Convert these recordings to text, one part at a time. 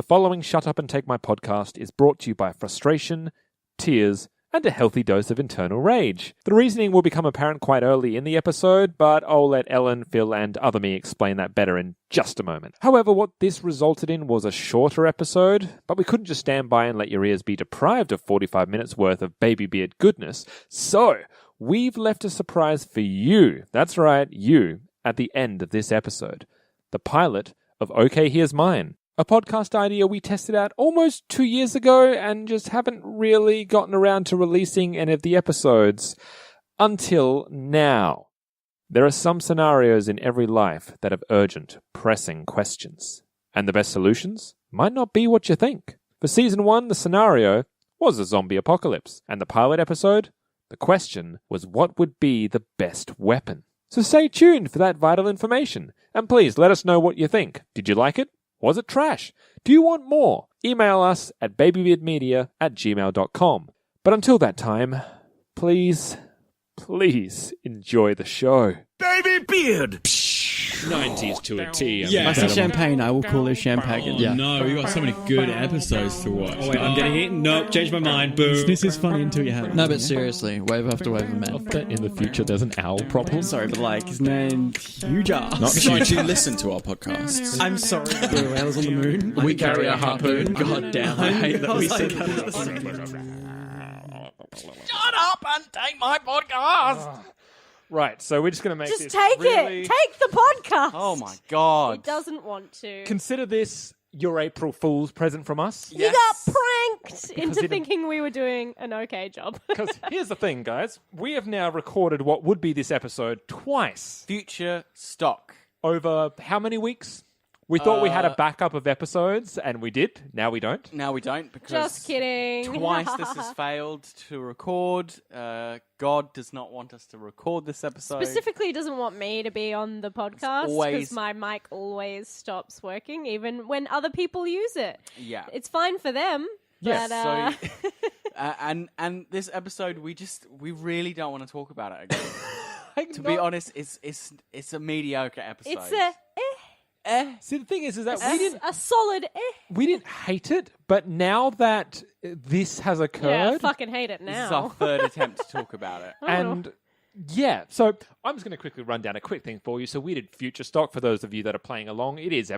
The following Shut Up and Take My podcast is brought to you by frustration, tears, and a healthy dose of internal rage. The reasoning will become apparent quite early in the episode, but I'll let Ellen, Phil, and other me explain that better in just a moment. However, what this resulted in was a shorter episode, but we couldn't just stand by and let your ears be deprived of 45 minutes worth of baby beard goodness, so we've left a surprise for you. That's right, you, at the end of this episode. The pilot of Okay, Here's Mine. A podcast idea we tested out almost 2 years ago and just haven't really gotten around to releasing any of the episodes until now. There are some scenarios in every life that have urgent, pressing questions. And the best solutions might not be what you think. For Season 1, the scenario was a zombie apocalypse. And the pilot episode, the question was what would be the best weapon. So stay tuned for that vital information. And please let us know what you think. Did you like it? Was it trash? Do you want more? Email us at babybeardmedia@gmail.com. But until that time, please enjoy the show. Baby Beard! 90s to a T. Yeah. I said champagne, I will call it champagne. Oh, no, we've got so many good episodes to watch. Oh, wait, I'm getting it. Nope, changed my mind. Boom. This is funny until you have it. No, but seriously, wave after wave of men. That in the future there's an owl problem. Sorry, but like, his name's Huge Ass. Not sure you listen to our podcasts. I'm sorry. Blue whales on the moon. We carry a harpoon. God damn, I hate that we said that. Shut up and take my podcast! Right, so we're just going to make Just this take really... it. Take the podcast. Oh my god. He doesn't want to. Consider this your April Fool's present from us. You got pranked Because into thinking we were doing an okay job. Because here's the thing, guys. We have now recorded what would be this episode twice. Future stock. Over how many weeks? We thought we had a backup of episodes, and we did. Now we don't. Now we don't because Just kidding. twice this has failed to record. God does not want us to record this episode. Specifically, he doesn't want me to be on the podcast always- because my mic always stops working, even when other people use it. Yeah. It's fine for them. Yes, but, and this episode we really don't want to talk about it again. To be honest, it's a mediocre episode. it's a See, the thing is that we didn't a solid we didn't hate it, but now that this has Yeah, I occurred, fucking hate it This is our now. third attempt to talk about it. and yeah, so I'm just going to quickly run down a quick thing for you. So we did Future Stock for those of you that are playing along. It is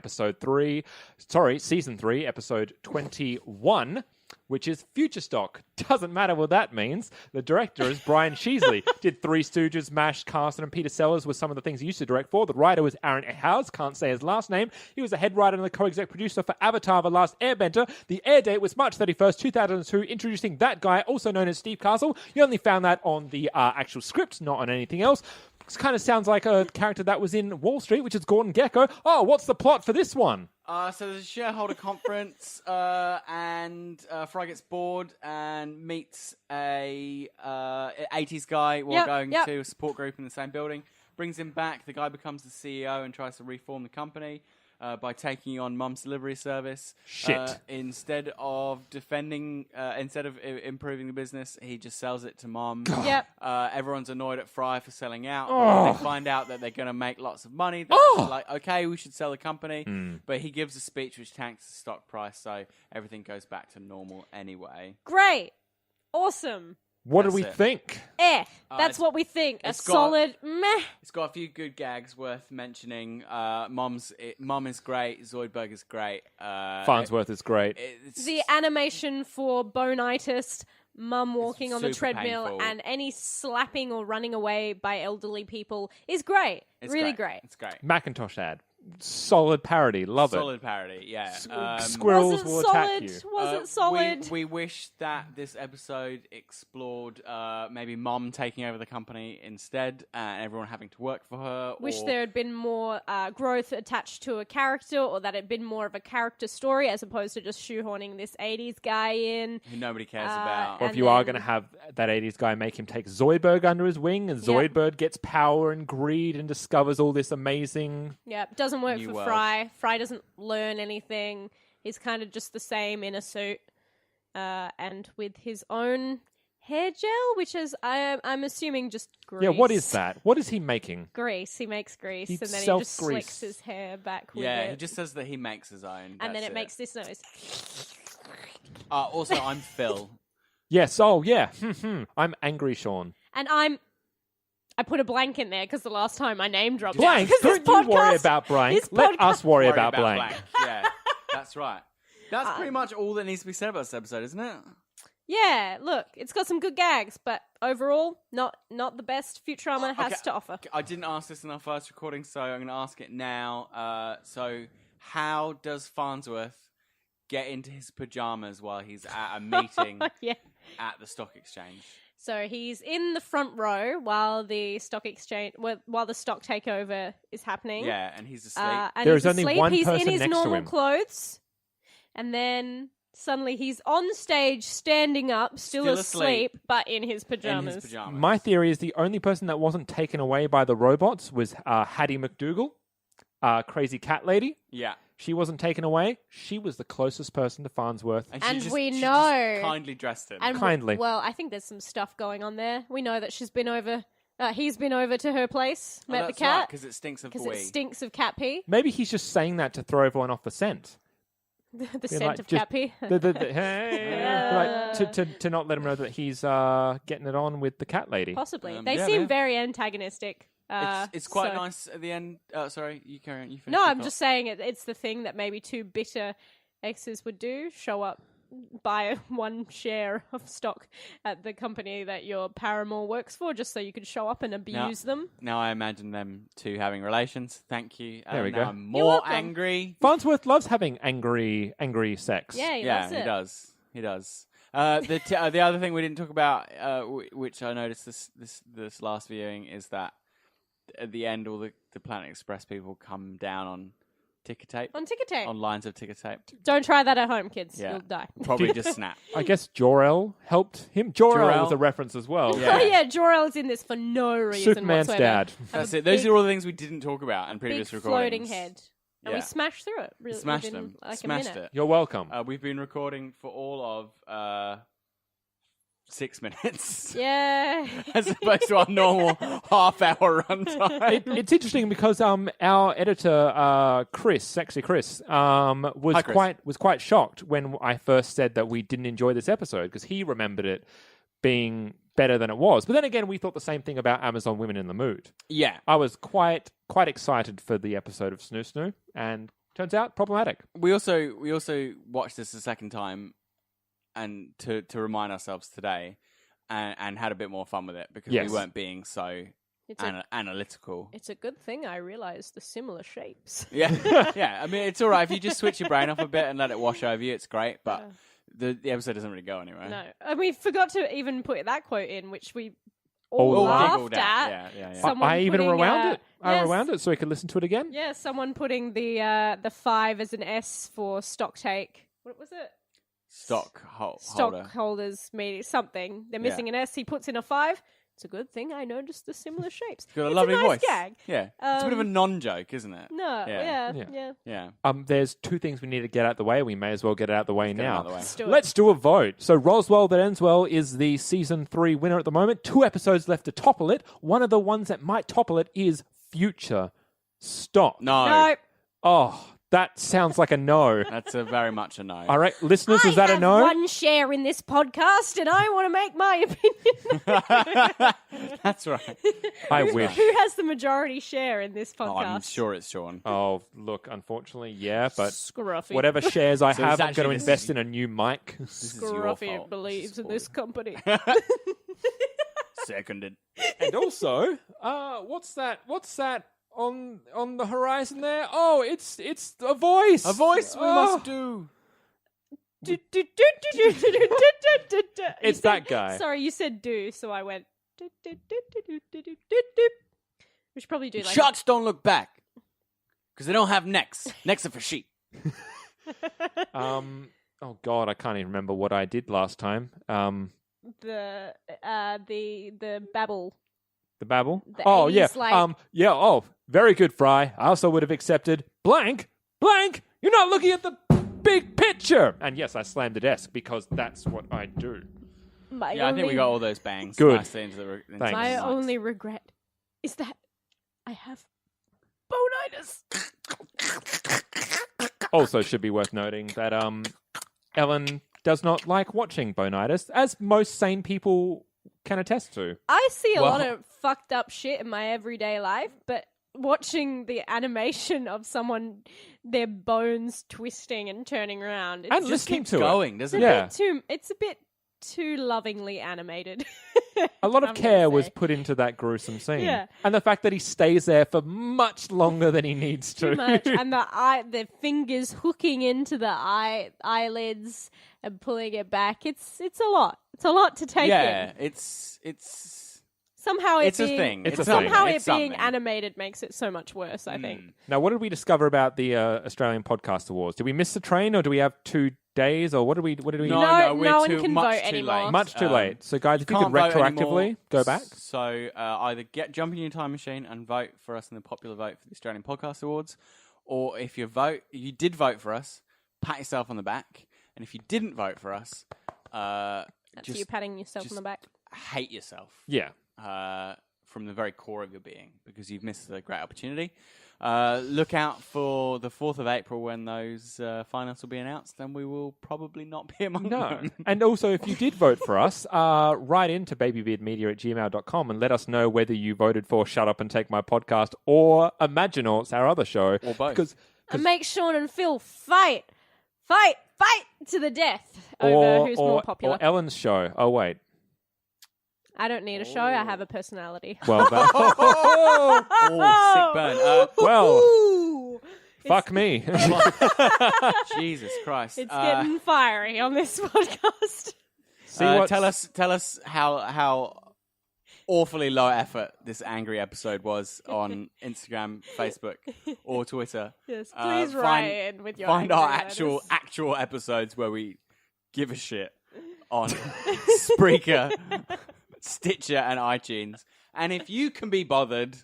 Season 3, episode 21. Which is Future Stock. Doesn't matter what that means. The director is Brian Sheasley. Did Three Stooges, MASH, Carson, and Peter Sellers was some of the things he used to direct for. The writer was Aaron Howes. Can't say his last name. He was the head writer and the co-exec producer for Avatar: The Last Airbender. The air date was March 31st, 2002, introducing that guy, also known as Steve Castle. You only found that on the actual script, not on anything else. This kind of sounds like a character that was in Wall Street, which is Gordon Gekko. Oh, what's the plot for this one? So there's a shareholder conference, and Fry gets bored and meets a 80s guy while going to a support group in the same building. Brings him back. The guy becomes the CEO and tries to reform the company by taking on Mum's delivery service. Shit. Instead of improving the business, he just sells it to Mum. Yep. Everyone's annoyed at Fry for selling out. Oh. They find out that they're going to make lots of money. They're like, okay, we should sell the company. But he gives a speech which tanks the stock price, so everything goes back to normal anyway. Great. Awesome. What do That's we it. think? That's what we think. A it's got- solid meh. It's got a few good gags worth mentioning. Mum is great. Zoidberg is great. Farnsworth is great. It's The animation for bonitis, Mum walking on the super treadmill, painful. and any slapping or running away by elderly people is great. it's really great. It's great. Macintosh ad. Solid parody. Love it. Solid parody, yeah. Squirrels Was it will solid? attack you. Was it solid? We wish that this episode explored maybe Mum taking over the company instead and everyone having to work for her. Wish or there had been more growth attached to a character, or that it had been more of a character story as opposed to just shoehorning this 80s guy in. who nobody cares about. Or if And you are then- going to have that 80s guy make him take Zoidberg under his wing, and Zoidberg gets power and greed and discovers all this amazing... Yeah, doesn't work New for world. Fry. Fry doesn't learn anything. He's kind of just the same in a suit and with his own hair gel, which is I'm assuming just grease. Yeah, what is that? What is he making? Grease. He makes grease, He and then he just self-grease. slicks his hair back with Yeah, it. he just says that he makes his own. and then That's it makes this noise. Also, I'm Phil. Yes, oh yeah. I'm angry Sean. And I put a blank in there because the last time I name dropped Blank, it. 'Cause don't this you worry podcast- about blank. this Let podcast- us worry Worry about blank. Yeah, that's right. That's pretty much all that needs to be said about this episode, isn't it? Yeah, look, it's got some good gags, but overall, not the best Futurama has Okay, to offer. I didn't ask this in our first recording, so I'm going to ask it now. So, how does Farnsworth get into his pajamas while he's at a meeting Yeah. at the stock exchange? So he's in the front row while the stock takeover is happening. Yeah, and he's asleep. And There he's is only asleep. one He's person in his next to normal him. clothes, and then suddenly he's on stage, standing up, still asleep, but in his pajamas. in his pajamas. My theory is the only person that wasn't taken away by the robots was Hattie McDougal, crazy cat lady. Yeah. She wasn't taken away. She was the closest person to Farnsworth. she And just- we she know- just kindly dressed him. And Kindly. well, I think there's some stuff going on there. We know that she's been over. He's been over to her place, met the cat because it stinks of because pee. it stinks of cat pee. Maybe he's just saying that to throw everyone off the scent. The Be scent like, of just- cat pee. Hey, like, to not let him know that he's getting it on with the cat lady. Possibly. Um, They yeah, seem man. very antagonistic. It's quite so- nice at the end. Sorry, you carry on. You finish No, your I'm thought. just saying it's the thing that maybe two bitter exes would do: show up, buy one share of stock at the company that your paramour works for, just so you could show up and abuse them. Now I imagine them two having relations. Thank you. There we now go. I'm You're more welcome. angry. Farnsworth loves having angry sex. Yeah, he Yeah, loves he it. does. He does. The other thing we didn't talk about, which I noticed this last viewing, is that at the end, all the Planet Express people come down on ticker tape, On ticker tape. on lines of ticker tape. Don't try that at home, kids. Yeah. You'll die. Probably just snap. I guess Jor-El helped him. Jor-El Jor-El. was a reference as well. Yeah. Oh yeah, Jor-El is in this for no reason Superman's whatsoever. dad. Have That's a it. Those big- are all the things we didn't talk about in big previous recordings. floating head. And Yeah. we smashed through it. Really, Smashed within, them. Like Smashed a minute. it. You're welcome. We've been recording for all of 6 minutes. Yeah. As opposed to our normal half-hour runtime. It's interesting because our editor Sexy Chris, was Hi, Chris. quite shocked when I first said that we didn't enjoy this episode because he remembered it being better than it was. But then again, we thought the same thing about Amazon Women in the Mood. Yeah. I was quite excited for the episode of Snoo Snoo, and turns out problematic. We also watched this a second time, and to remind ourselves today, and had a bit more fun with it because Yes. we weren't being so It's analytical. It's a good thing I realised the similar shapes. Yeah, yeah. I mean, it's all right if you just switch your brain off a bit and let it wash over you. It's great, but the episode doesn't really go anywhere. No. And we forgot to even put that quote in, which we All all laughed laughed at. Yeah. Someone I even putting, rewound it. I yes. rewound it so I could listen to it again. Yeah, someone putting the 5 as an S for stock take. What was it? Stock holder. Stockholders meeting something. They're missing an S. He puts in a 5. It's a good thing I noticed the similar shapes. Got a It's lovely a nice voice. gag. Yeah, it's a bit of a non-joke, isn't it? No, Yeah. yeah. Yeah. There's two things we need to get out the way. We may as well get it out the way Get it now. out of the way. Let's do it. Let's do a vote. So Roswell That Ends Well is the season 3 winner at the moment. 2 episodes left to topple it. One of the ones that might topple it is Future Stop. No. Oh, that sounds like a no. That's a very much a no. All right, listeners, was that I a have no? one share in this podcast, and I want to make my opinion. That's right. I wish. Who has the majority share in this podcast? Oh, I'm sure it's Sean. Oh, look, unfortunately, yeah, but Scruffy. whatever shares I So have, it's I'm going to actually invest in a new mic. This is your Scruffy fault. believes in This this is company. Seconded. And also, what's that on the horizon there? Oh, it's a voice. A voice we Oh. must do. It's that guy. Sorry, you said do, so I went. We should probably do like Sharks don't look back because they don't have necks. Necks are for sheep. Oh God, I can't even remember what I did last time. the babble. The babble. The Oh 80s, yeah. like- Yeah. Oh, very good, Fry. I also would have accepted blank. You're not looking at the big picture. And yes, I slammed the desk because that's what I do. I think we got all those bangs. Good. Nicely into the Thanks. My mics. only regret is that I have bonitis. Also, should be worth noting that Ellen does not like watching bonitis, as most sane people can attest to. I see a Well- lot of fucked up shit in my everyday life, but watching the animation of someone, their bones twisting and turning around, And it's listening Keeps to going, it. doesn't Yeah. it? it's a bit too lovingly animated. A lot of I'm gonna care was say. put into that gruesome scene. Yeah. And the fact that he stays there for much longer than he needs to. Too much, and the fingers hooking into the eyelids and pulling it back. It's a lot. It's a lot to take Yeah, in. it's Somehow it's a being, thing. It's a somehow thing. it It's being something. animated makes it so much worse. I think. Now, what did we discover about the Australian Podcast Awards? Did we miss the train, or do we have 2 days, or what did we? No, No, we're no one too can much vote too anymore. late. Much too late. So, guys, if you could Can't vote retroactively anymore. go back. So either jump in your time machine and vote for us in the popular vote for the Australian Podcast Awards, or if you did vote for us, pat yourself on the back. And if you didn't vote for us, That's just you patting yourself on the back. hate yourself Yeah. from the very core of your being because you've missed a great opportunity. Look out for the 4th of April when those finals will be announced, and we will probably not be among No. them. And also, if you did vote for us, write into babybeardmedia@gmail.com and let us know whether you voted for Shut Up and Take My Podcast or Imaginauts, our other show. Or both. Because, And make Sean and Phil fight to the death over who's more popular. or Ellen's show. Oh, wait. I don't need a show. I have a personality. Well, that, Oh, sick burn. well, Ooh, fuck me. Jesus Christ. it's getting fiery on this podcast. See what? tell us how awfully low effort this angry episode was on Instagram, Facebook, or Twitter. Yes, please write in with your find our angry letters. actual episodes where we give a shit on Spreaker, Stitcher, and iTunes. And if you can be bothered,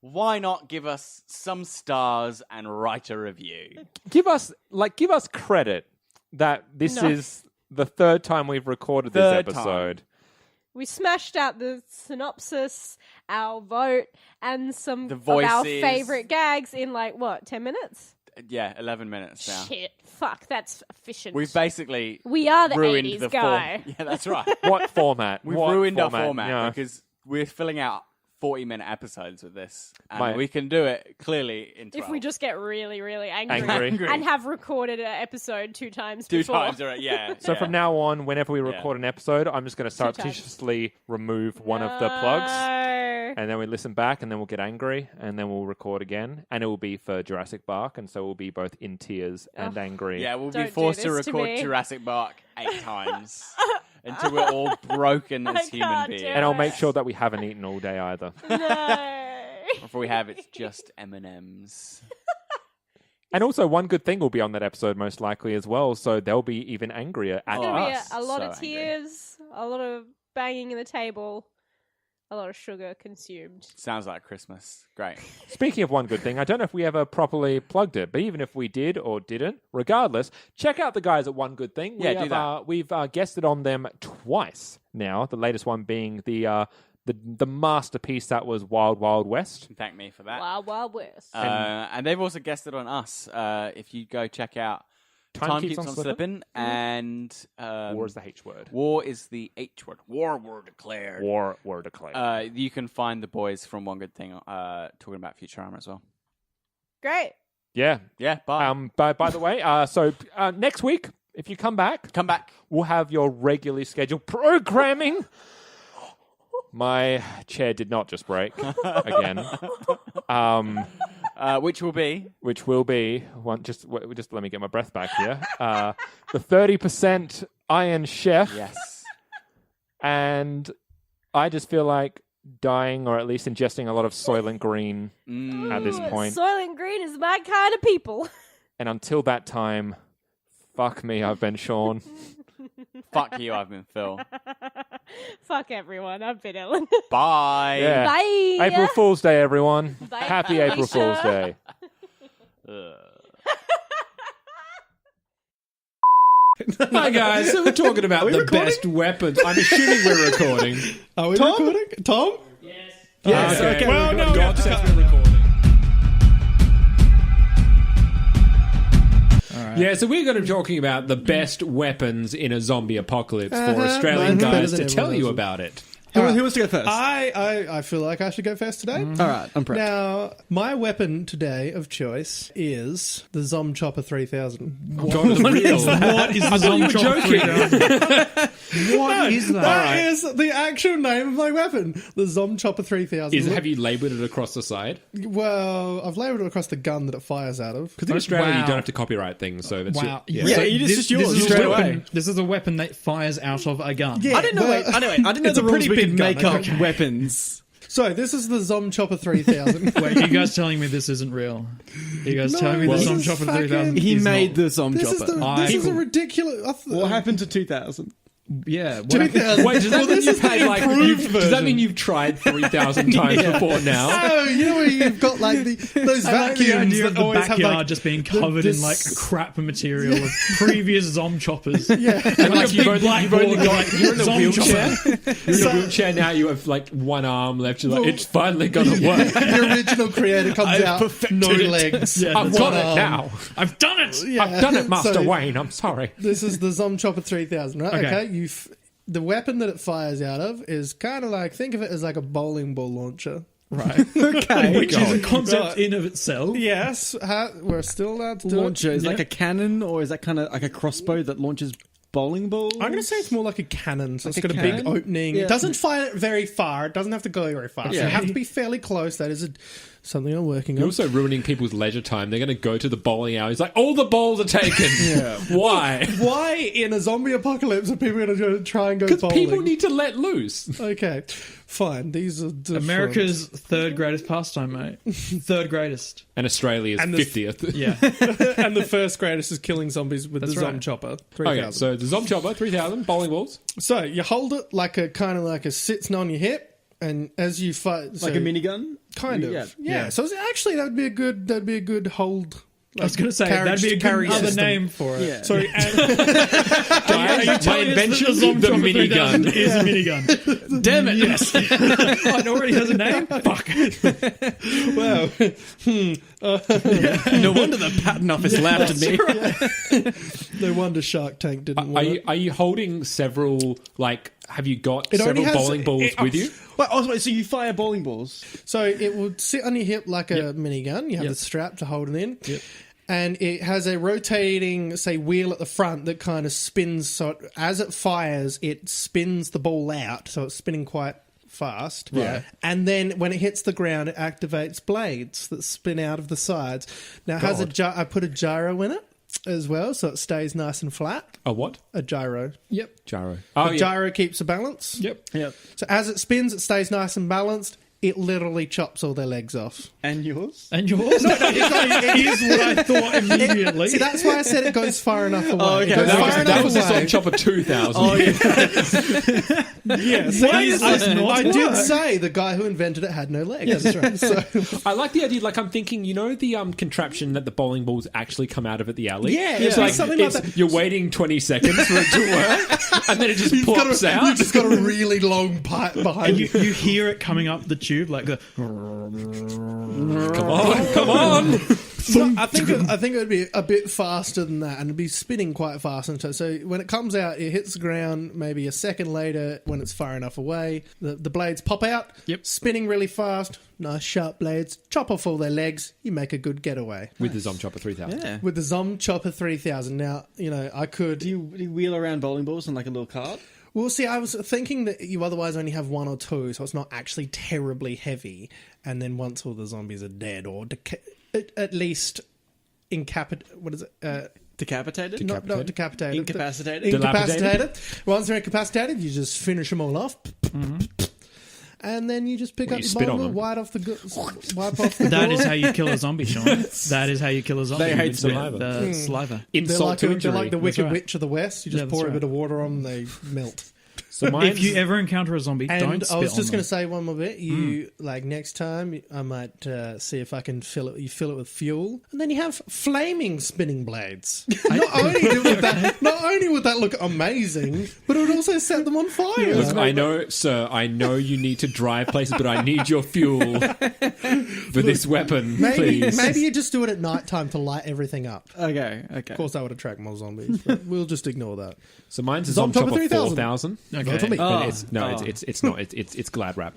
why not give us some stars and write a review? Give us credit that this No. is the 3rd time we've recorded this Third episode. We smashed out the synopsis, our vote, and some The of our voices. favorite gags in 10 minutes? Yeah, 11 minutes now. Shit. Fuck, that's efficient. We've basically we are the ruined 80s the guy. form. Yeah, that's right. What format? We've What ruined our format Yeah. because we're filling out 40-minute episodes with this. And Mate. we can do it clearly in 12. If we just get really, really angry, Angry. and have recorded an episode 2 times Two before. times, already, yeah. So yeah. from now on, whenever we record an episode, I'm just going to times. surreptitiously remove one of the plugs, No. and then we listen back, and then we'll get angry, and then we'll record again, and it will be for Jurassic Park, and so we'll be both in tears and angry. Yeah, we'll Don't be do forced to this to record me. Jurassic Park 8 times until we're all broken as I human can't do beings. And I'll make sure that we haven't eaten all day either. No. If we have, it's just M&Ms. And also, one good thing will be on that episode most likely as well, so they'll be even angrier at It's going to be us. a lot So of angry. tears, a lot of banging in the table, a lot of sugar consumed. Sounds like Christmas. Great. Speaking of one good thing, I don't know if we ever properly plugged it, but even if we did or didn't, regardless, check out the guys at One Good Thing. Yeah, do that. We've guested on them twice now, the latest one being the masterpiece that was Wild Wild West. Thank me for that. Wild Wild West. And they've also guested on us. If you go check out Time Keeps on Slipping and War is the H word. War is the H word. War were declared. War were declared. You can find the boys from One Good Thing talking about Futurama as well. Great. Yeah. Yeah, bye. By the way, so next week, if you come back, Come back. we'll have your regularly scheduled programming. My chair did not just break again. Which will be Which will be just let me get my breath back here. The 30% Iron Chef, yes. and I just feel like dying or at least ingesting a lot of Soylent Green at this point. Soylent Green is my kind of people. And until that time, fuck me, I've been Sean. Fuck you, I've been Phil. Fuck everyone. I've been Ellen. Bye. Yeah. Bye. April Fool's Day, everyone. Bye, Happy April Felicia. Fool's Day. Ugh. Hi guys, so we're talking about the best weapons. I'm assuming we're recording. Are we recording? Tom? Yes. Okay. Well, no, God says we're recording. Yeah, so we're going to be talking about the best weapons in a zombie apocalypse for Australian Mine's better guys than to tell everyone you else's. about it. Who wants to go first? I feel like I should go first today. All right, I'm prepped. Now, my weapon today of choice is the Zom Chopper 3000. God, it's real. What is I thought you were joking. What is that? That is the actual name of my weapon, the Zom Chopper 3000. Have you labelled it across the side? Well, I've labelled it across the gun that it fires out of. Because in Australia you don't have to copyright things, so that's Wow. yeah. Yeah, So it's just yours. This is, Straight a weapon, away. this is a weapon that fires out of a gun. Yeah, I didn't know. well, I didn't know it's the a rules pretty we big could make gun, up okay. weapons. So, this is the Zom Chopper 3000. Wait, you guys telling me this isn't real? You guys No, telling me this the Zom is Chopper fucking- 3000 He is made not- the Zom This is, Chopper. this is a ridiculous... What happened to 2000? Yeah. What 2000. Wait, does that mean this you've is the had like improved does that version. mean you've tried 3,000 times before now? Oh, you know where you've got like those I like the vacuums idea that of the always have backyard like just being covered in like crap material of previous Zom choppers. yeah. And like you've only blackboard, got like, you're in a Zom wheelchair. chopper. You're in a wheelchair now. You have like one arm left. You're like, it's finally gonna work. The original creator comes out, no legs. Yeah, I've that's got one it arm. now. I've done it. Yeah. I've done it, Master So, Wayne. I'm sorry. This is the Zom Chopper 3000, right? Okay. Okay. The weapon that it fires out of is kind of like, think of it as like a bowling ball launcher. Right. Okay. Which is a concept in of itself. Yes, we're still allowed to do Launcher is Yeah. like a cannon, or is that kind of like a crossbow that launches bowling balls? I'm going to say it's more like a cannon. So Like it's got a a big cannon? opening. Yeah. It doesn't fire it very far. It doesn't have to go very far. So Yeah. you have to be fairly close. That is something I'm working You're on. also ruining people's leisure time. They're going to go to the bowling alley. It's like, all the balls are taken. Why? Why in a zombie apocalypse are people going to try and go Because bowling? people need to let loose. Okay, fine. These are different. America's third greatest pastime, mate. Third greatest. And Australia's And the- 50th. Yeah. and the first greatest is killing zombies with That's the Zom right. Chopper 3000. Okay, so the Zom Chopper, 3,000, bowling balls. So you hold it like a kind of like a sits on your hip, and as you fight, like a minigun? kind of, Yeah. yeah. So actually, that'd be a good hold. I was going to say, carriage- that'd be a carry good other system. name for it. Yeah. Sorry, Are you My telling us invention, that the Zom the Chopper minigun. 3000 is a minigun? Damn it. Yes. Oh, it already has a name? Fuck. well, No wonder the patent office laughed at me. no wonder Shark Tank didn't work. Are you holding several, like, have you got It only several has- bowling balls with you? Wait, so you fire bowling balls? So it would sit on your hip like a minigun. You have the strap to hold it in. Yep. And it has a rotating, say, wheel at the front that kind of spins. So as it fires, it spins the ball out. So it's spinning quite fast. Right. And then when it hits the ground, it activates blades that spin out of the sides. Now, it has I put a gyro in it as well, so it stays nice and flat. A what? A gyro. Yep. Gyro. The gyro keeps the balance. Yep. Yep. So as it spins, it stays nice and balanced. It literally chops all their legs off. And yours? And yours? It is what I thought immediately. See, that's why I said it goes far enough away. Oh, okay. It goes That far That was the enough away. Zom Chopper 2,000. Oh, yeah. Yeah, see, Why does this not I did work? say the guy who invented it had no legs. That's right. So, I like the idea, like, I'm thinking, you know, the contraption that the bowling balls actually come out of at the alley? Yeah, It's yeah. like, Something like that. you're waiting 20 seconds for it to work, and then it just you've plops out. You've just got a really long pipe behind And you. you hear it coming up the tube like the. Come on! So I think it would be a bit faster than that, and it'd be spinning quite fast. And so when it comes out, it hits the ground. Maybe a second later, when it's far enough away, the blades pop out. Yep. Spinning really fast. Nice sharp blades. Chop off all their legs. You make a good getaway With the Zom Chopper 3000. Yeah. with the Zom Chopper 3000. Now I could. Do you wheel around bowling balls in like a little cart? Well, see, I was thinking that you otherwise only have one or two, so it's not actually terribly heavy. And then once all the zombies are dead, or at least what is it? Decapitated? Not decapitated. Incapacitated? Incapacitated. Once they're incapacitated, you just finish them all off. And then you just pick up you the spit on bottle, them. wipe off the That gore. is how you kill a zombie, Sean. That is how you kill a zombie. They hate With saliva. Saliva. They're Insult like, to they're injury. like the Wicked right. Witch of the West. You just Yeah, pour that's a bit right. of water on them, they melt. So mine's, If you ever encounter a zombie, And don't I spit was just on going them. to say one more bit. You like next time, I might see if I can fill it. You fill it with fuel, and then you have flaming spinning blades. Not only would that look amazing, but it would also set them on fire. Look, I know, sir, I know you need to drive places, but I need your fuel for this weapon, please. Maybe you just do it at night time to light everything up. Okay. Of course, that would attract more zombies, but we'll just ignore that. So mine's a Zom Zom Chopper Chopper 4000. Okay. Vote for me. But it's not. It's Glad Wrap.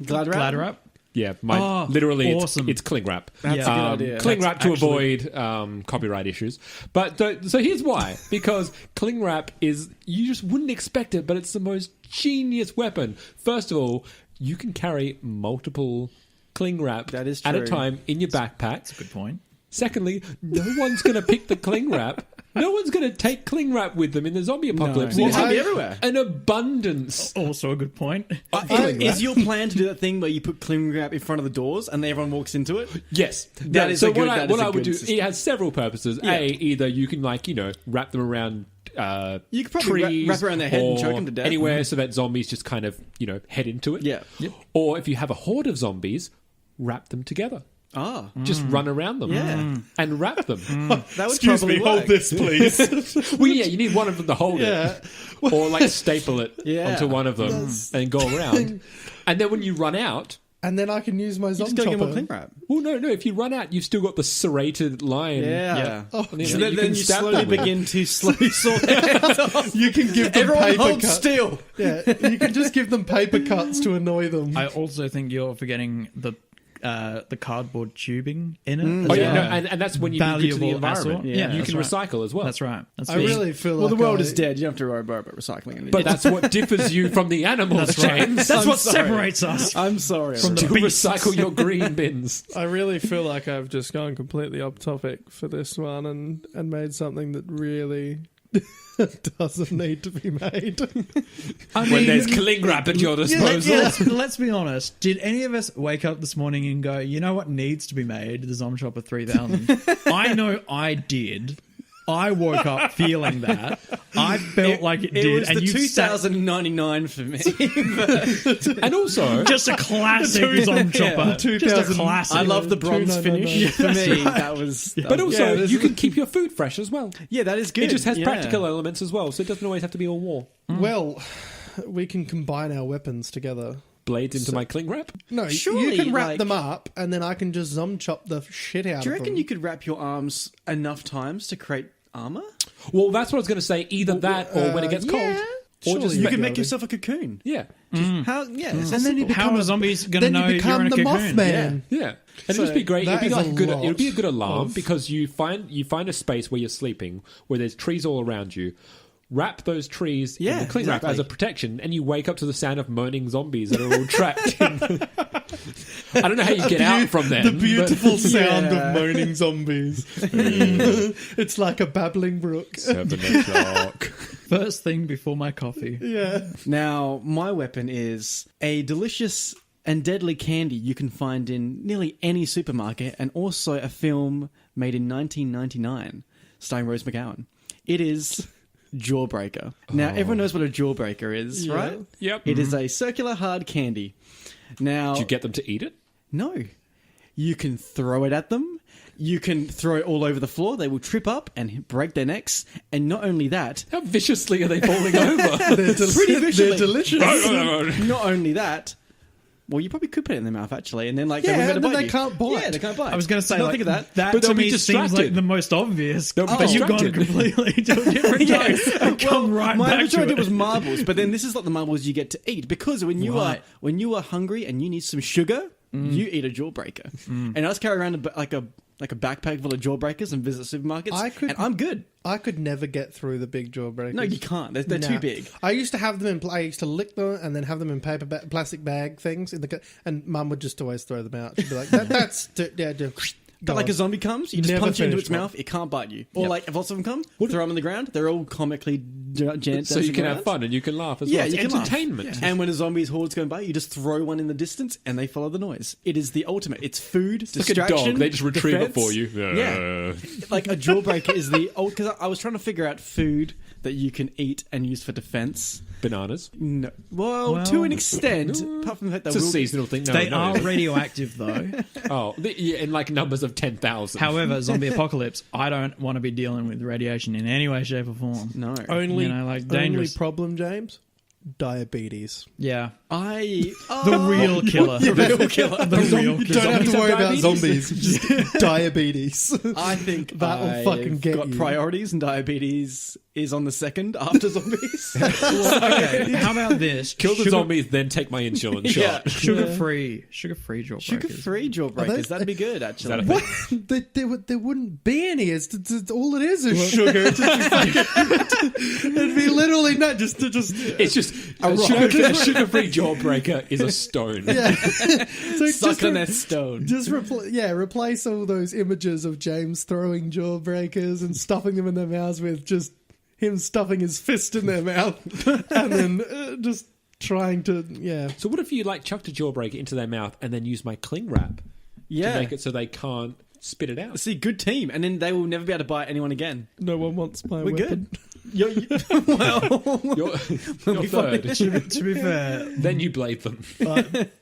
Glad Glad wrap. Yeah, Oh, it's awesome. it's cling wrap. That's a good idea. Cling That's wrap to actually- avoid copyright issues. But so here's why: because cling wrap is, you just wouldn't expect it, but it's the most genius weapon. First of all, you can carry multiple cling wrap That is at a true. time in your backpack. Good point. Secondly, no one's going to pick the cling wrap. No one's going to take cling wrap with them in the zombie apocalypse. Well, You have be everywhere. an abundance. Also a good point. Is your plan to do that thing where you put cling wrap in front of the doors and everyone walks into it? Yes, That is so a good- what that is a I would good do. system. It has several purposes. Yeah. Either you can wrap them around. You could probably trees wrap around their head and or choke them to death. anywhere, so that zombies just kind of head into it. Yeah. Or if you have a horde of zombies, wrap them together. Ah, Just run around them. Yeah. And wrap them. that would probably work. this, please. Well, yeah, you need one of them to hold it. Or staple it Yeah. onto one of them and go around. And then when you run out, And then I can use my You zombie just gotta get more chopper. cling wrap. well, no, if you run out, you've still got the serrated line. Yeah. And So then then you stab slowly them with. begin to slowly sort it. You can give them Everyone paper hold cuts. still. Yeah, you can just give them paper cuts to annoy them. I also think you're forgetting the cardboard tubing in it. Oh, as yeah, well. and that's when you do good to the Valuable environment. asset. Yeah, you that's can right. recycle as well. That's right. That's I the- really feel Well, like the world I- is dead. You don't have to worry about recycling anything. But that's what differs you from the animals, That's right. James. That's I'm what sorry. separates us. I'm sorry. From the To beasts. recycle your green bins. I really feel like I've just gone completely off topic for this one and made something that really doesn't need to be made. I When mean, there's cling wrap at your disposal. let's be honest. Did any of us wake up this morning and go, you know what needs to be made? The Zom Chopper 3000. I know I did. I woke up feeling that. I felt like it did. It was and the you 2099 for me. And also, just a classic Zom Chopper. Just a classic. I love the bronze finish. For me, that was. but also, yeah, you can keep your food fresh as well. Yeah, that is good. It just has Yeah. practical elements as well, so it doesn't always have to be all war. Well, we can combine our weapons together. Blades into my cling wrap? No, Surely, you can wrap like- them up, and then I can just zom chop the shit out Do you of reckon them. you could wrap your arms enough times to create armor? Well, that's what I was going to say. Either that or when it gets cold. yeah. Or Surely just you You could can be make able to. yourself a cocoon. Yeah. How? Yeah, And then you How become are zombies going to then know you you're become in a the cocoon? Mothman. Yeah. And it'd So just be great. It'd that be is like a good. lot It'd be a good alarm of- because you find a space where you're sleeping, where there's trees all around you. Wrap those trees Yeah, in the cling wrap exactly. as a protection, and you wake up to the sound of moaning zombies that are all trapped. I don't know how you get out from them. The beautiful sound Yeah. of moaning zombies. It's like a babbling brook. But 7 o'clock. First thing before my coffee. Yeah. Now, my weapon is a delicious and deadly candy you can find in nearly any supermarket, and also a film made in 1999 starring Rose McGowan. It is Jawbreaker. Now, everyone knows what a jawbreaker is, right? Yep. It is a circular hard candy. Now, Did you get them to eat it? no. You can throw it at them. You can throw it all over the floor. They will trip up and break their necks. And not only that, How viciously are they falling over? pretty viciously. They're delicious. Not only that, well, you probably could put it in their mouth actually, and then like Yeah, they and wouldn't then bite they you. can't bite. Yeah, they can't bite. I was going to say, Not like, think of that. That But to they'll be me seems like distracted. the most obvious. They'll be But you've gone distracted. completely to a different Yes. place and come right my back original to idea it. was marbles, but then this is like the marbles you get to eat because Right. when you are hungry and you need some sugar, you eat a jawbreaker. And I just carry around like a backpack full of jawbreakers and visit supermarkets, and I'm good. I could never get through the big jawbreakers. No, you can't. They're Nah. too big. I used to have them in. I used to lick them and then have them in plastic bag things in the. And Mum would just always throw them out. She'd be like, "That's yeah." But like a zombie comes, you just Never punch it into finished its one. mouth, it can't bite you. Or like if lots of them come, throw them on the ground, they're all comically giant So you dancing can have around. fun and you can laugh as Yeah, well. It's you can laugh. entertainment. And when a zombie's horde's going by, you just throw one in the distance and they follow the noise. It is the ultimate. It's food, Like a distraction, dog, they just retrieve it defense. for you. Yeah. Like a jawbreaker is the old... Because I was trying to figure out food that you can eat and use for defense. Bananas. No. Well, to an extent. Apart from the fact that It's a seasonal thing. No, They no. are radioactive, though. In like numbers of 10,000. However, zombie apocalypse, I don't want to be dealing with radiation in any way, shape, or form. No. Only, like dangerous. only problem, James? Diabetes. Yeah. The The real killer. The real killer. The real You killer. don't have to Zombies worry have about diabetes. zombies. Just diabetes. I think That will I've fucking get got you. priorities, and diabetes is on the second after zombies. Okay, how about this? Kill the zombies, then take my insulin Yeah. shot. Sugar-free jawbreakers. Sugar-free jawbreakers. That'd be good, actually. that a What? There wouldn't be any. It's all it is sugar. It'd be literally not just. It's just a sugar-free jawbreaker is a stone. Yeah. So Suck on that stone. Just replace all those images of James throwing jawbreakers and stuffing them in their mouths with just him stuffing his fist in their mouth and then just trying to, So what if you like chucked a jawbreaker into their mouth and then use my cling wrap Yeah. to make it so they can't spit it out? See, good team. And then they will never be able to bite anyone again. No one wants my We're weapon. good. Well, You're third. To be fair, Then you blade them.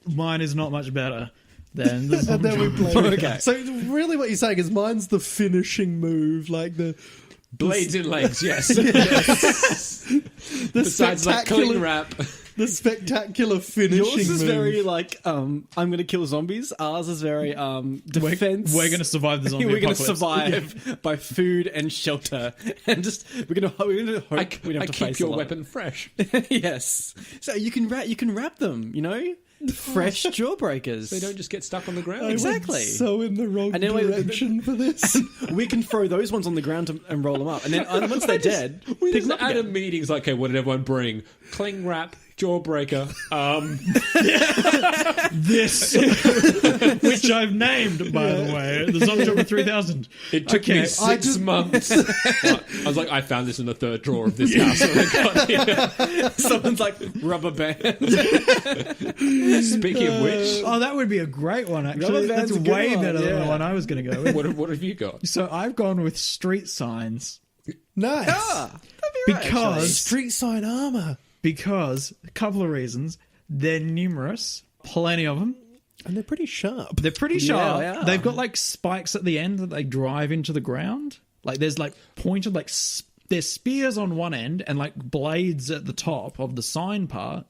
mine is not much better than the And zombie then we jawbreaker. play. Okay. So really what you're saying is mine's the finishing move, like the Blades in legs, yes. the Besides like cling wrap. the spectacular finishing yours is move. very like, I'm going to kill zombies. Ours is very defense. We're going to survive the zombie We're going to apocalypse. survive by food and shelter, and just we're going to hope we don't I have to keep face your a lot. weapon fresh. Yes, so you can wrap them. You know, fresh jawbreakers. They don't just get stuck on the ground. I went exactly. so in the wrong And then direction for this. We can throw those ones on the ground and roll them up, and then once they're dead, We pick just them up at a again. meetings like, okay, what did everyone bring? Cling wrap, jawbreaker. This, which I've named, by the way, the Zombie Jobber 3000. It took me 6 months. I was like, I found this in the third drawer of this house when I got here. Someone's like rubber band. Speaking of which, Oh, that would be a great one, Rubber actually. That's band's a good way one, better than yeah. the one I was going to go with. what have you got? So I've gone with street signs Nice. That'd be right, because Street sign armor. a couple of reasons. They're numerous, plenty of them. And they're pretty sharp. They're pretty sharp. they are. They've got like spikes at the end that they drive into the ground. Like there's like pointed like there's spears on one end and like blades at the top of the sign part.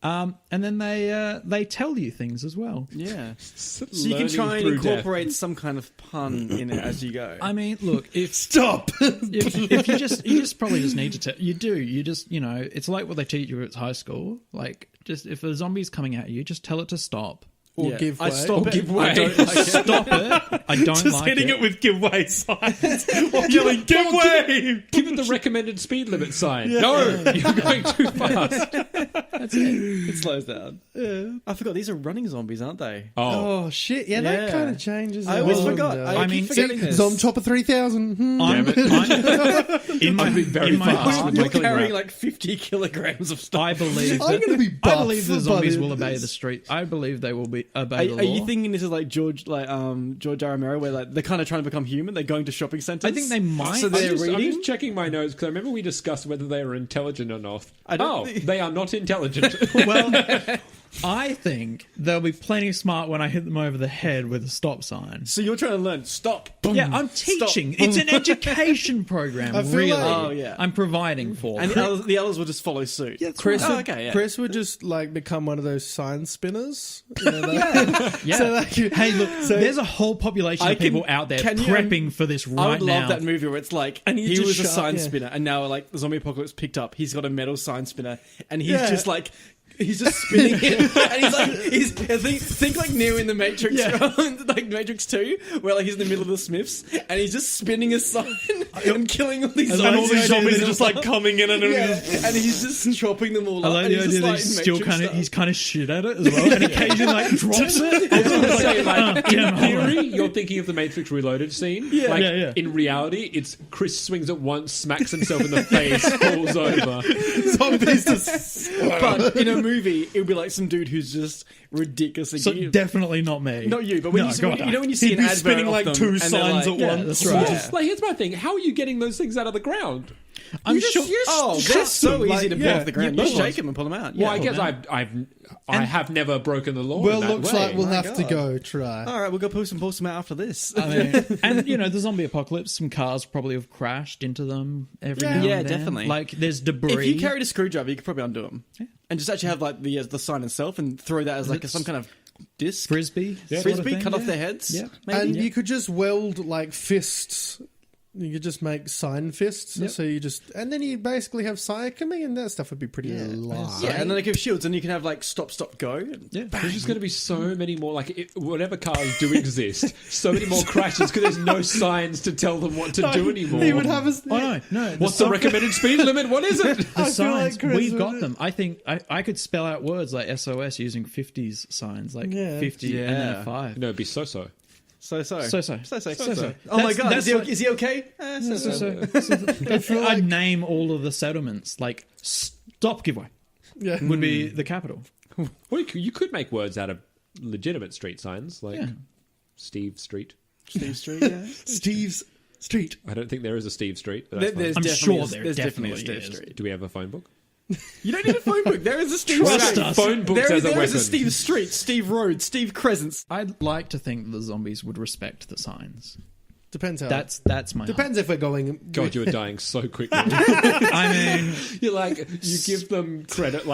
And then they tell you things as well. Yeah. So you can try and incorporate some kind of pun in it as you go. I mean, look, if Stop. if you just probably just need to tell you just it's like what they teach you at high school. Like just if a zombie's coming at you, just tell it to stop. Or Yeah. give way. I stop it. give way. I don't like it. Stop it. I don't Just like hitting it. it with give way signs. Or yelling, give way. Give it the recommended speed limit sign. No, you're going too fast. That's it. It slows down. I forgot these are running zombies, aren't they? Oh, shit. Yeah, that Yeah. kind of changes. I always it. forgot. I keep mean, forgetting this. Zom Chopper 3000. I'm in my, very in my fast heart, with You're my cling carrying wrap. like 50 kilograms of stuff. I believe I'm that, going to be buff. I believe the zombies by will obey this. the street. I believe they will obey the law. Are you thinking this is like George R. Romero, where like they're kind of trying to become human? They're going to shopping centers. I think they might. So they're I'm reading. just checking my notes because I remember we discussed whether they were intelligent or not. I don't think- they are not intelligent. Well, I think they'll be plenty smart when I hit them over the head with a stop sign. So you're trying to learn. Stop. Boom, Yeah, I'm stop, teaching. boom. It's an education program, I feel really. like- Oh, yeah. I'm providing for. And the others will just follow suit. Chris, Oh, would, okay, yeah. Chris would just like become one of those sign spinners. You know, that- Yeah. So, like, Hey, look, there's a whole population I of people can- out there can you- prepping for this right I would now. love that movie where it's like And he's he just was a sharp, sign yeah. spinner, and now like the zombie apocalypse picked up. He's got a metal sign spinner, and he's Yeah. just like He's just spinning it, and think like Neo in the Matrix, like Matrix 2, where like he's in the middle of the Smiths, and he's just spinning a sign and killing all these And all zombies. these zombies are just like coming in and and he's just chopping them all I up. like and the he's idea just, that like, he's still Matrix kind of style. he's kind of shit at it as well, and occasionally like drops it. I was going to say, like, Yeah, in theory, you're thinking of the Matrix Reloaded scene. Yeah. Like, Yeah. in reality, it's Chris swings at once, smacks himself in the face, falls over. Zombies just. But in a movie, it would be like some dude who's just ridiculously So cute. definitely not me. Not you, but when No, you God, you know when you see He'd an be advert spinning of like them, 2 and they're signs like, at once. That's right. Yeah. Like, here's my thing. How are you getting those things out of the ground? I'm sure. Oh, they're so easy to pull off the ground. yeah, You shake them and pull them out. Well, I Yeah. guess I have never broken the law. Well, in that looks way. like we'll have to God. go try. All right, we'll go pull some out after this. I mean, and you know, the zombie apocalypse, some cars probably have crashed into them every now and Yeah, then. definitely. Like there's debris. If you carried a screwdriver, you could probably undo them, and just actually have like the sign itself and throw that as like some kind of disc. frisbee, sort of Frisbee, thing, cut off yeah. their heads. Yeah. maybe. And you could just weld like fists. You could just make sign fists. Yep. So you just. And then you basically have Psychomy, and that stuff would be pretty light. Yeah, and then they give shields, and you can have like stop, go. Yeah. There's just going to be so many more, like, whatever cars do exist, so many more crashes because there's no signs to tell them what to do anymore. He would have a. Oh no! What's the recommended speed limit? What is it? The feel signs like Chris we've would- got them. I think I could spell out words like SOS using 50s signs, like Yeah. 50 and then a 5. No, it'd be so. So. So. Oh my god, That's is he okay? I'd name all of the settlements like stop giveaway Yeah. would be the capital. Well, you could make words out of legitimate street signs, like Yeah. Steve Street. Steve Street. Yeah. Steve's Street. I don't think there is a Steve Street, but that's There's fine. I'm definitely sure a- there there's definitely a definitely Steve is. Street. Do we have a phone book? You don't need a phone book. There is a Steve Trust Street. us. Phone books as a There is a weapon. Steve Street, Steve Road, Steve Crescents. I'd like to think that the zombies would respect the signs. Depends how. That's my Depends if we're going. God, you were dying so quickly. I mean, You're like, you give them credit,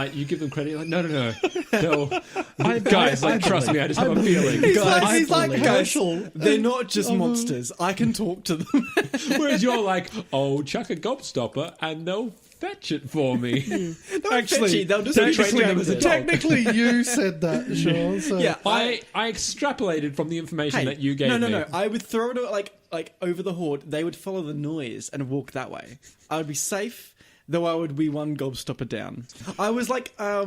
you're like, no. They'll, guys, I trust me, I just have a believe. feeling. He's Guys, like, he's like believe- Herschel. They're not just monsters. I can talk to them. Whereas you're like, oh, chuck a gobstopper and they'll fetch it for me. Actually, they'll just train them as a dog. Technically, you said that, Sean. So. Yeah, I extrapolated from the information that you gave me. No. I would throw it like over the horde. They would follow the noise and walk that way. I would be safe, though I would be one gobstopper down. I was like I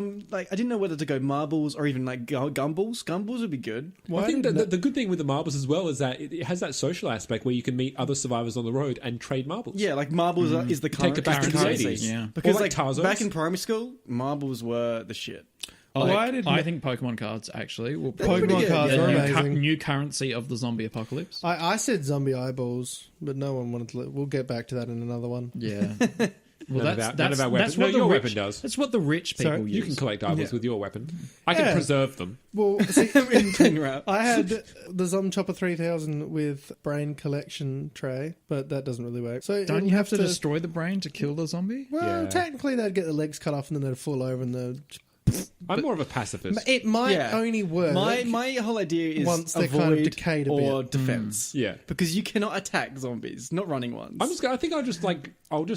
didn't know whether to go marbles or even like gumballs. Gumballs would be good. I think that the good thing with the marbles as well is that it has that social aspect where you can meet other survivors on the road and trade marbles. Yeah, like marbles is the Take it back to the currency. 80s. Yeah. Because Or like like Tarzos. back in primary school, marbles were the shit. I think Pokemon cards actually will Pokemon probably be cards the are new amazing. new currency of the zombie apocalypse. I said zombie eyeballs, but no one wanted to. We'll get back to that in another one. Yeah. Well, None of our weapons. that's what No, the your rich, weapon does. That's what the rich people Sorry? use. You can collect eyeballs Yeah. with your weapon. I can Yeah. preserve them. Well, see, in clean wrap. I had the Zom Chopper 3000 with brain collection tray, but that doesn't really work. So Don't it'll you have to destroy the brain to kill the zombie? Well, Yeah. technically, they'd get the legs cut off and then they'd fall over and they'd. I'm more of a pacifist. It might Yeah. only work. My whole idea is Once they're avoid kind of decayed a or bit. defense. Yeah. Because you cannot attack zombies, not running ones. I think I'll just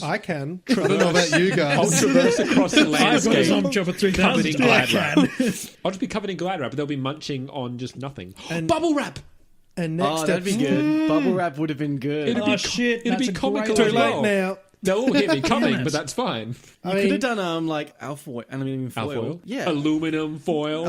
I can. I don't know about you I'll guys. traverse across the I've got a landscape. zombie chopper Covered in 3000. glad wrap. I'll just be covered in glad wrap, but they'll be munching on just nothing. And- Bubble wrap. And next Oh, step. that'd be good. Bubble wrap would have been good. It'd Oh be shit! it'd be that's a comical great as Too idea. well. late now. They'll all hear me coming, Damn it. but that's fine. I You mean, could have done like aluminium foil. Alfoil? Yeah. Aluminum foil.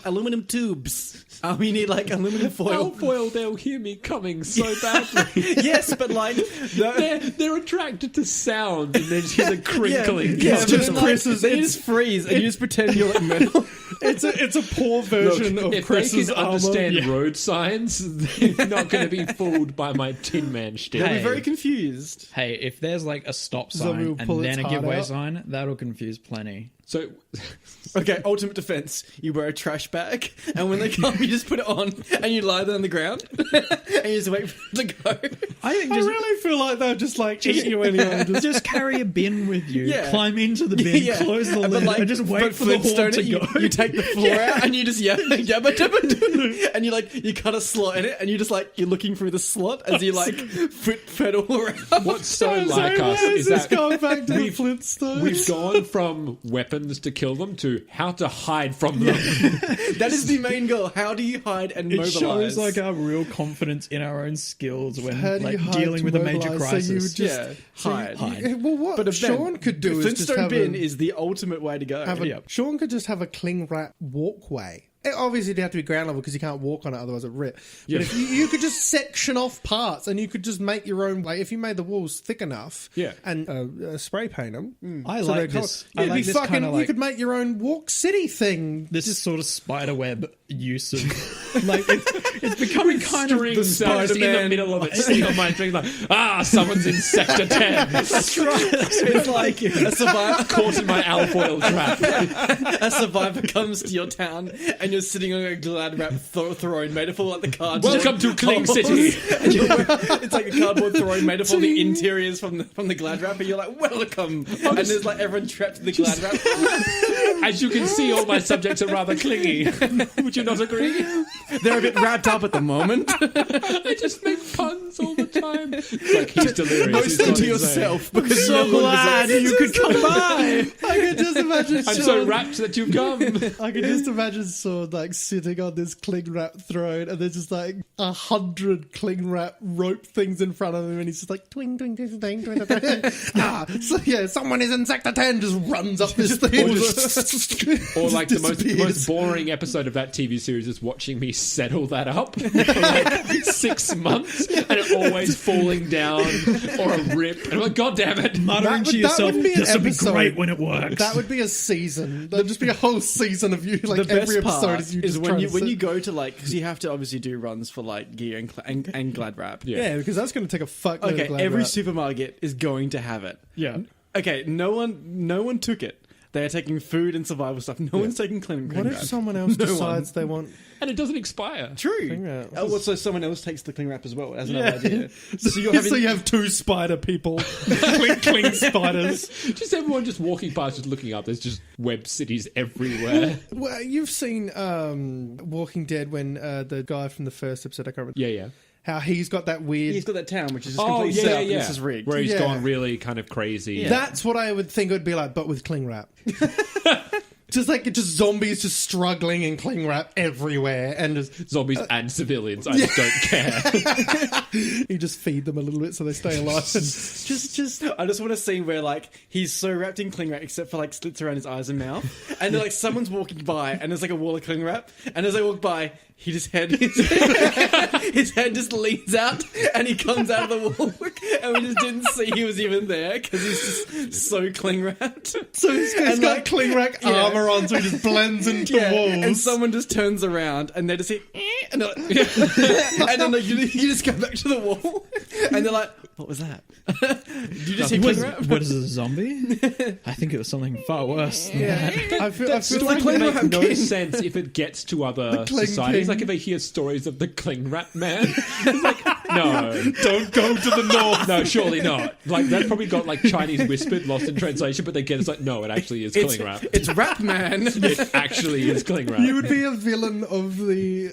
Aluminum tubes. We need like aluminum foil. Alfoil, they'll hear me coming so badly. Yes, but like They're attracted to sound and then just hear the crinkling. Yeah, It's but just then, like, Chris's- They just freeze and you just pretend you're like metal. it's a poor version of If Chris's they can armor. understand road signs, they're not going to be fooled by my Tin Man shtick. They'll be Hey. very confused. Hey, if there's like a stop Zombie will sign pull and its then a heart giveaway out. sign, that'll confuse plenty. So, Okay, ultimate defense. You wear a trash bag, and when they come, you just put it on, and you lie there on the ground, and you just wait for it to go. I think I just really feel like they'll just like eat you anyway. just carry a bin with you, Yeah. climb into the bin, Yeah. close the But, lid, like, and just wait but for the Flintstone horn to it, you, go. you take the floor out, and you just yabba dabba, and you cut a slot in it, and you just like you're looking through the slot as you like pedal around. what's so So like why us is is this that going back to the Flintstones? we've gone from weapons weapons to kill them to how to hide from them. That is the main goal. How do you hide and It mobilize? shows like our real confidence in our own skills when How do you like hide dealing to with a major mobilise? crisis. So you would just hide. Well, what But Sean could do is just Flintstone have bin a, is the ultimate way to go. have a Sean could just have a cling wrap walkway. Obviously, it'd have to be ground level because you can't walk on it, otherwise it'd rip. But if you could just section off parts and you could just make your own way. If you made the walls thick enough and spray paint them. I so like they're this. cool. I like It'd be this fucking, kind of you like could make your own Walk City thing. this sort of spider web use of like it's becoming kind of the Strings out just in the Spider-Man. middle of it, sitting on my string like, someone's in Sector 10. That's right. It's like a survivor. Caught in my alfoil trap. A survivor comes to your town and you're sitting on a glad wrap throne made of all like the cards. Welcome to Kling City. And it's like a cardboard throne made of all the interiors from the glad wrap, and you're like, welcome. And there's like everyone trapped in the glad wrap. As you can see, all my subjects are rather clingy. Would you not agree? They're a bit wrapped up at the moment. They just make puns all the time. It's like he's delirious. He's Mostly gone to insane. yourself because so no one glad was you could come by. I could just imagine I'm so rapt that you've come. I could just imagine Sean like sitting on this cling wrap throne and there's just like 100 cling wrap rope things in front of him and he's just like twing twing twing twing twing twing. So yeah, someone is in Sector 10, just runs up this thing. Or like the most disappears. boring episode of that TV series is watching me settle that up for like 6 months and it always falling down or a rip. And I'm like, God damn it. Muttering That to would- that yourself, would be an this would be episode. great when it works. That would be a season. That'd just be a whole season of you. Like the every best episode part is you is just when trying you to when sit- you go to like because you have to obviously do runs for like gear and glad wrap. Yeah, because that's going to take a fuckload Okay, of glad every wrap. supermarket is going to have it. yeah. Okay, no one took it. They are taking food and survival stuff. No one's taking clean What if wrap. someone else No decides they want... And it doesn't expire. True. Cling wrap? So someone else takes the cling wrap as well. That's another Yeah. idea. So you're So having you have two spider people. cling spiders. Just everyone just walking past, just looking up. There's just web cities everywhere. Well, you've seen Walking Dead when the guy from the first episode, I can't remember, Yeah. how he's got that weird... he's got that town which is just Oh, completely yeah, set up yeah. and this is rigged. Where he's Yeah. gone really kind of crazy. That's what I would think it would be like, but with cling wrap. Just zombies just struggling in cling wrap everywhere, and just, Zombies and civilians. I just don't care. you just feed them a little bit so they stay alive. And just I just want to see where like he's so wrapped in cling wrap except for like slits around his eyes and mouth, and then like someone's walking by and there's like a wall of cling wrap, and as they walk by, he just his head just leans out and he comes out of the wall, and we just didn't see he was even there because he's just so cling wrapped. so he's got like- cling wrap yeah. armor on, so he just blends into walls. And someone just turns around and they just see, and they're like, and then like, you just go back to the wall, and they're like, "What was that? Did you just see cling wrap?" What is a zombie? I think it was something far worse than that. I feel It like would Cling make Wrap no King. sense if it gets to other Cling societies. King. Like if they hear stories of the cling wrap man. It's like, no, don't go to the north. No, surely not. Like that probably got like Chinese whispered, lost in translation, but they get it's like, no, it actually is cling wrap. It's Rap Man. It actually is cling wrap. you would be a villain of the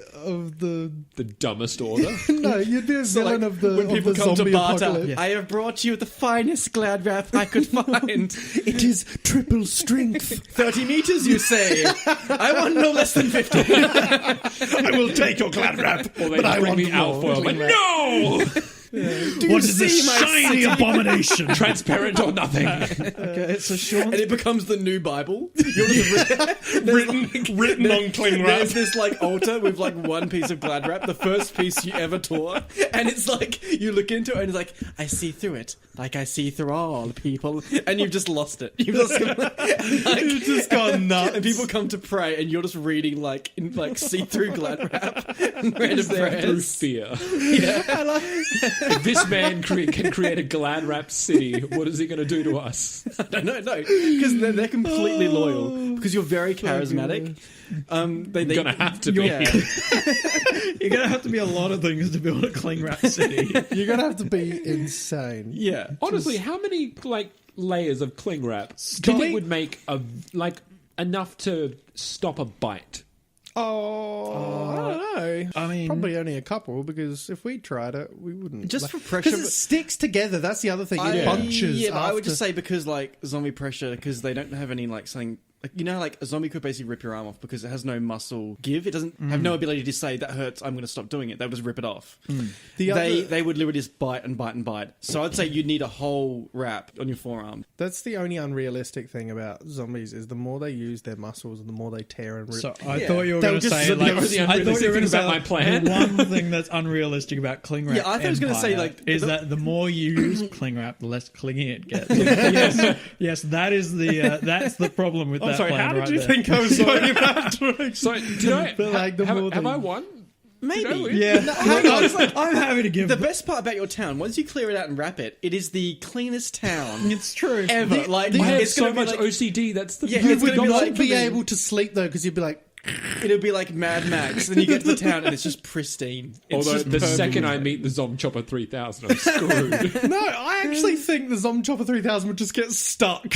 The dumbest order. no, you'd be a villain of the when of people the come to zombie barter, apocalypse. I have brought you the finest glad wrap I could find. It is triple strength. 30 meters, you say? I want no less than 50. I will take your glad wrap, Or they but I bring want me more alfoil. But cling wrap. no! What is this see my shiny abomination? Transparent or nothing. Okay, so Sean And it becomes the new Bible. You're just written on cling wrap. There's this like altar with like one piece of glad wrap, the first piece you ever tore, and it's like you look into it and it's like I see through it, like I see through all people, and you've just lost it. You've just You've just gone nuts. and people come to pray, and you're just reading like in like see-through glad wrap and random Through prayers. fear. If this man can create a glad rap city, what is he going to do to us? I don't know, no, because they're completely loyal because you're very charismatic. They're Gonna have to be. Yeah. You're going to have to be a lot of things to build a cling wrap city. You're gonna have to be insane. Yeah. Honestly, how many like layers of cling wrap do you think would make a like enough to stop a bite? Oh, I don't know. I mean, Probably only a couple, because if we tried it, we wouldn't. Just for pressure, because it but- sticks together. That's the other thing. It bunches. Yeah, but I would after- just say because like zombie pressure, because they don't have any like something like, you know, like a zombie could basically rip your arm off because it has no muscle give. It doesn't have no ability to say that hurts, I'm going to stop doing it. They'll just rip it off. They would literally just bite and bite and bite. So I'd say you'd need a whole wrap on your forearm. That's the only unrealistic thing about zombies is the more they use their muscles and the more they tear and rip. So I thought you were going to say, like, I thought you were going to say my plan. The one thing that's unrealistic about cling wrap. Yeah, I thought I was going to say, like, is that the more you use cling wrap, the less clingy it gets. yes, that is that's the problem with that. I'm sorry, plan how did right you there. think I was talking about? So, did I, But, like, the more have they- I won? Maybe. Yeah, hang on. I'm happy to give. The best part about your town, once you clear it out and wrap it, it is the cleanest town It's true. ever. I have it's so gonna be much like, OCD. That's the Yeah, You it's would gonna be not like be for me. able to sleep though because you'd be like, it'll be like Mad Max. Then you get to the town and it's just pristine. It's Although just the perfect. second I meet the Zom Chopper 3000, I'm screwed. no, I actually think the Zom Chopper 3000 would just get stuck.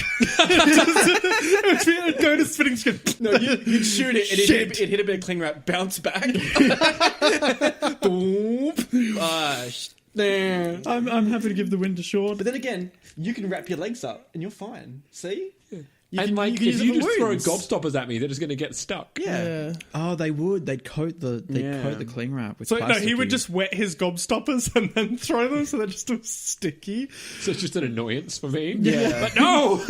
It would go to spinning skin. No, you'd shoot it and it'd hit a bit of cling wrap, bounce back. Boop. I'm happy to give the win to Sean. But then again, you can wrap your legs up and you're fine. See? You And can- like, you can if use it you for just throw wounds. gobstoppers at me, they're just going to get stuck. Yeah. Oh, they would. They'd coat the Yeah. cling wrap with So no, he would plasticky. just wet his gobstoppers and then throw them so they're just all sticky. So it's just an annoyance for me. Yeah. But no!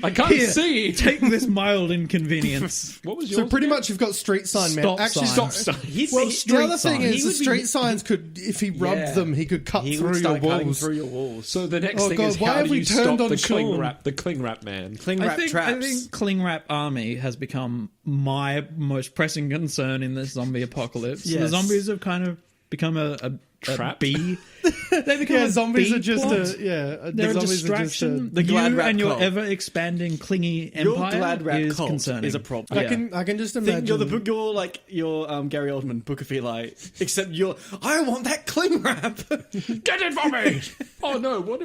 I can't Here, see. take this mild inconvenience. What was So yours? pretty much you've got street sign man. Stop Actually, signs. stop. Well, The other thing is, He the would be- street signs could, if he rubbed Yeah. them, he could cut He through would your start cutting walls. through your walls. So the next Oh, thing God, is why how have do we you turned stop on the Sean? cling wrap man? cling I wrap think traps. cling wrap army has become my most pressing concern in this zombie apocalypse. Yes. The zombies have kind of become a Trap? B. They become Yeah, a zombies B are just plot. the They're a zombies distraction. The Glad you Rap and your cult. ever expanding clingy Your empire Glad Rap is cult concerning. is a problem. I Yeah. can just Think imagine. you're like your Gary Oldman Book of Eli, except I want that cling wrap. Get it for me! Oh no, what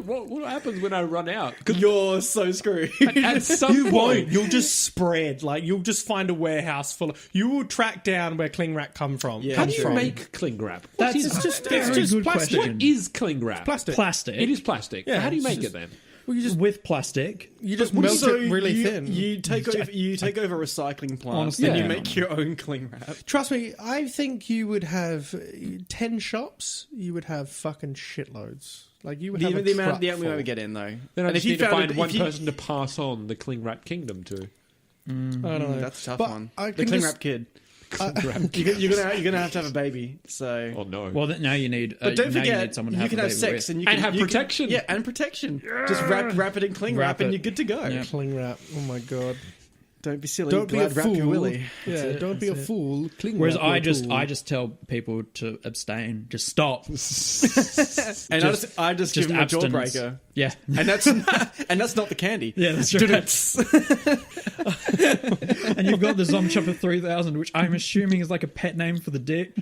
happens when I run out? You're so screwed. At some You point, won't. You'll just spread. Like you'll just find a warehouse full of. You will track down where cling wrap come from. Yeah. how comes do you from. make cling wrap? That's What is- just a it's very just good plastic. question. What is cling wrap? Plastic. Plastic. It is plastic. Yeah, How do you it's make just- it then? Well, you just with plastic. melt it really thin. You take over recycling plants Honestly, and you yeah. make your own cling wrap. Trust me, I think you would have 10 shops. You would have fucking shitloads. Like you would have The a amount truck we full. would get in though. Then I And just if you need to found find it- one if you- person to pass on the cling wrap kingdom to. I don't know. That's a tough But one. I The can cling just- wrap kid. Cling wrap You're gonna have to have a baby. So. Oh no. Well, now you need. But don't now you forget, need someone to you have can a have baby sex with. and you And can have you protection. Yeah, and protection. Just wrap it in cling wrap, Wrap and it. you're good to go. Yeah. Cling wrap. Oh my god. Don't be silly. Don't be a Glad wrap your fool. willy. Yeah, don't be a fool. Cling Whereas wrap your tool. I just tell people to abstain. Just stop. And I just give them a abstinence. jawbreaker. Yeah. And that's not the candy. Yeah, that's right. And you've got the Zom Chopper 3000, which I'm assuming is like a pet name for the dick.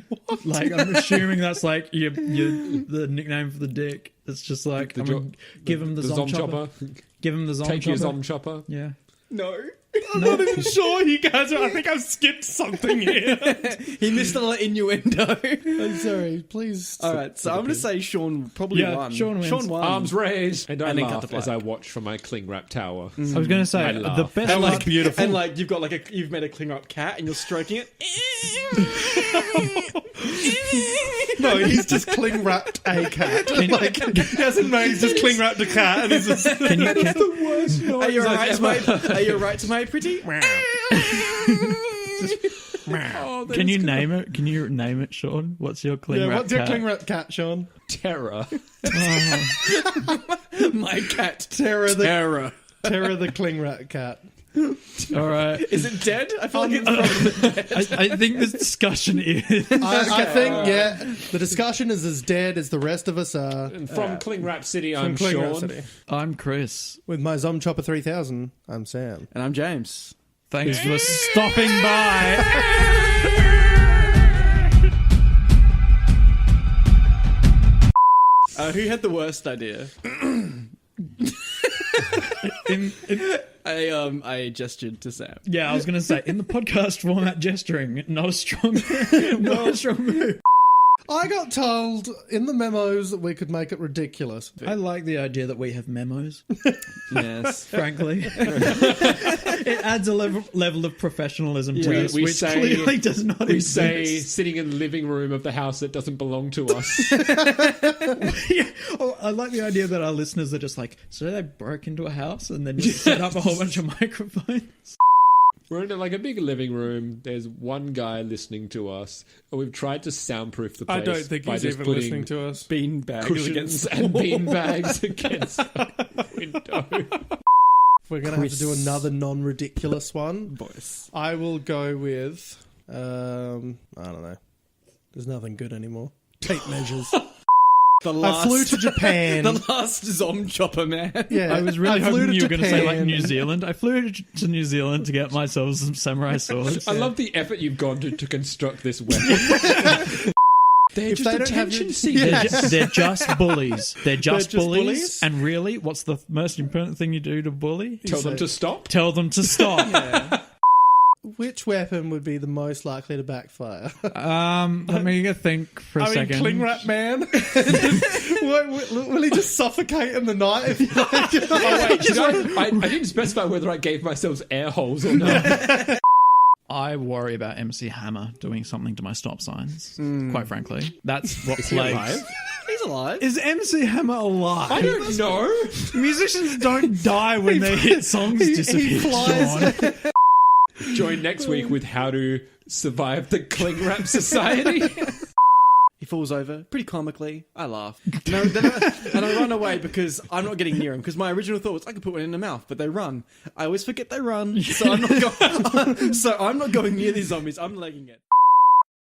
Like, I'm assuming that's like the nickname for the dick. It's just like, give him the Zom Chopper. Give him the Zom Take Chopper. your Zom Chopper. Yeah. No. I'm not even sure you guys are. I think I've skipped something here. He missed a little innuendo. I'm sorry. Please. All right, so I'm going to say Sean probably Yeah, won. Sean wins. Sean won. Arms raised, and I And then cut laugh to as black. I watch from my cling wrap tower. I was going to say, I the laugh. best And part- like beautiful, and like you've got you've made a cling wrap cat, and you're stroking it. No, he's just cling wrapped a cat. Like, he hasn't made. He's just cling wrapped a cat, and he's just. Can you, can, Are you alright, Are you alright to my pretty? Oh, can you name it? Can you name it, Sean? What's your cling Yeah, wrap what's your cat? cling wrap cat, Sean? terror? My cat. Terror the Terror. Terror the cling wrap cat. All right. Is it dead? I feel like it's probably dead. I think this discussion is... I think, yeah, the discussion is as dead as the rest of us are. And from Cling Wrap City, From I'm Cling Wrap Sean. City. I'm Chris. With my Zom Chopper 3000, I'm Sam. And I'm James. Thanks for stopping by. Who had the worst idea? I gestured to Sam. Yeah, I was going to say, in the podcast format, gesturing, not a strong move. I got told in the memos that we could make it ridiculous. I like the idea that we have memos. Yes. Frankly, it adds a level of professionalism to this, We which say- clearly does not We exist. say sitting in the living room of the house that doesn't belong to us. Yeah. Oh, I like the idea that our listeners are just like, so they broke into a house and then just set up a whole bunch of microphones. We're in like a big living room. There's one guy listening to us, and we've tried to soundproof the place. I don't think by he's just even putting listening to us. Bean bags cushions against the and wall. bean bags against the window. We're going to have to do another non-ridiculous one. Boys. I will go with, I don't know. There's nothing good anymore. Tape measures. I flew to Japan. The last Zom Chopper, man. Yeah, I was really flew hoping to you were going to say like Japan. New Zealand. I flew to New Zealand to get myself some samurai swords. I love the effort you've gone to construct this weapon. They're just they don't have attention your- seekers. Yeah. They're just bullies. They're just, just bullies. bullies? And really, what's the most important thing you do to bully? Tell them to stop. Tell them to stop. Which weapon would be the most likely to backfire? Let me think for a second. Cling wrap man. will he just suffocate in the night if you like? Oh, wait, I didn't specify whether I gave myself air holes or not. I worry about MC Hammer doing something to my stop signs. Quite frankly, that's what Is he plagues. alive? He's alive. Is MC Hammer alive? I don't know. Musicians don't die when their hit songs disappear. flies. Sean. Join next week with how to survive the cling wrap society. He falls over pretty comically. I laugh. And I run away because I'm not getting near him. Because my original thought was I could put one in the mouth, but they run. I always forget they run, so I'm not going near these zombies. I'm legging it.